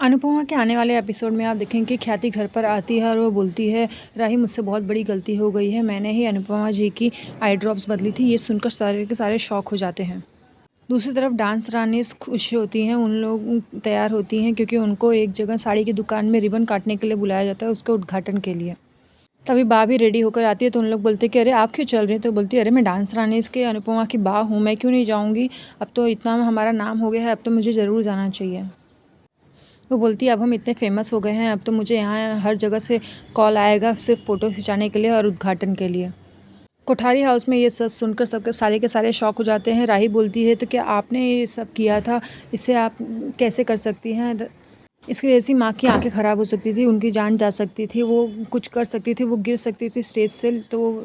अनुपमा के आने वाले एपिसोड में आप देखेंगे कि ख्याति घर पर आती है और वो बोलती है, राही मुझसे बहुत बड़ी गलती हो गई है, मैंने ही अनुपमा जी की आई ड्रॉप्स बदली थी। ये सुनकर सारे के सारे शॉक हो जाते हैं। दूसरी तरफ डांस रानी खुश होती हैं, उन लोग तैयार होती हैं क्योंकि उनको एक जगह साड़ी की दुकान में रिबन काटने के लिए बुलाया जाता है, उसके उद्घाटन के लिए। तभी बा भी रेडी होकर आती है तो उन लोग बोलते हैं कि अरे आप क्यों चल रही हैं? तो बोलती है अरे मैं डांस रानी के अनुपमा की बा हूँ, मैं क्यों नहीं जाऊँगी, अब तो इतना हमारा नाम हो गया है, अब तो मुझे ज़रूर जाना चाहिए। वो बोलती है अब हम इतने फेमस हो गए हैं, अब तो मुझे यहाँ हर जगह से कॉल आएगा सिर्फ फ़ोटो खिंचाने के लिए और उद्घाटन के लिए। कोठारी हाउस में ये सच सुनकर सबके सारे के सारे शॉक हो जाते हैं। राही बोलती है तो क्या आपने ये सब किया था, इससे आप कैसे कर सकती हैं? इसकी वजह से माँ की आंखें ख़राब हो सकती थी, उनकी जान जा सकती थी, वो कुछ कर सकती थी, वो गिर सकती थी स्टेज से। तो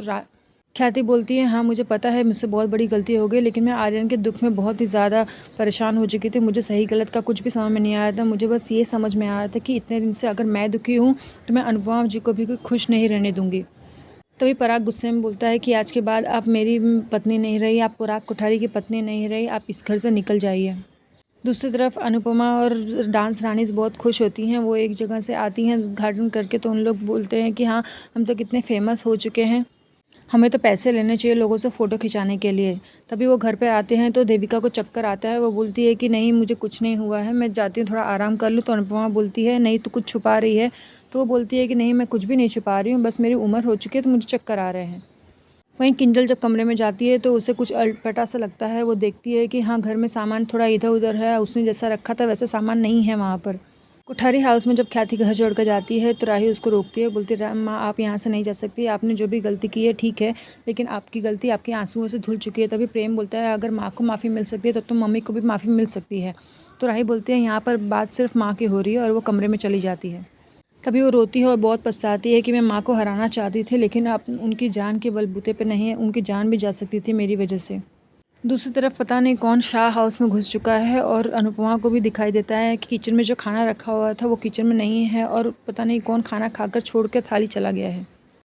ख्याति बोलती है हाँ मुझे पता है मुझसे बहुत बड़ी गलती हो गई, लेकिन मैं आर्यन के दुख में बहुत ही ज़्यादा परेशान हो चुकी थी। मुझे सही गलत का कुछ भी समझ में नहीं आया था। मुझे बस ये समझ में आ रहा था कि इतने दिन से अगर मैं दुखी हूँ तो मैं अनुपमा जी को भी खुश नहीं रहने दूँगी। तभी पराग गुस्से में बोलता है कि आज के बाद आप मेरी पत्नी नहीं रही, आप पराग कोठारी की पत्नी नहीं रही, आप इस घर से निकल जाइए। दूसरी तरफ अनुपमा और डांस रानी बहुत खुश होती हैं। वो एक जगह से आती हैं उद्घाटन करके, तो उन लोग बोलते हैं कि हाँ हम तो कितने फेमस हो चुके हैं, हमें तो पैसे लेने चाहिए लोगों से फ़ोटो खिंचाने के लिए। तभी वो घर पे आते हैं तो देविका को चक्कर आता है। वो बोलती है कि नहीं मुझे कुछ नहीं हुआ है, मैं जाती हूँ थोड़ा आराम कर लूँ। तो अनुपमा बोलती है नहीं तो कुछ छुपा रही है। तो वो बोलती है कि नहीं मैं कुछ भी नहीं छुपा रही हूँ, बस मेरी उम्र हो चुकी है तो मुझे चक्कर आ रहे हैं। वहीं किंजल जब कमरे में जाती है तो उसे कुछ अटपटा सा लगता है। वो देखती है कि हाँ घर में सामान थोड़ा इधर उधर है, उसने जैसा रखा था वैसे सामान नहीं है वहाँ पर। कोठारी हाउस में जब ख्याति घर छोड़कर जाती है तो राही उसको रोकती है, बोलती है माँ आप यहाँ से नहीं जा सकती, आपने जो भी गलती की है ठीक है, लेकिन आपकी गलती आपके आंसुओं से धुल चुकी है। तभी प्रेम बोलता है अगर माँ को माफ़ी मिल सकती है तब तो मम्मी को भी माफ़ी मिल सकती है। तो राही बोलती है यहाँ पर बात सिर्फ माँ की हो रही है और वो कमरे में चली जाती है। तभी वो रोती है और बहुत पछताती है कि मैं माँ को हराना चाहती थी, लेकिन अब उनकी जान के बलबूते पे नहीं है, उनकी जान भी जा सकती थी मेरी वजह से। दूसरी तरफ पता नहीं कौन शाह हाउस में घुस चुका है और अनुपमा को भी दिखाई देता है कि किचन में जो खाना रखा हुआ था वो किचन में नहीं है और पता नहीं कौन खाना खाकर छोड़ कर थाली चला गया है।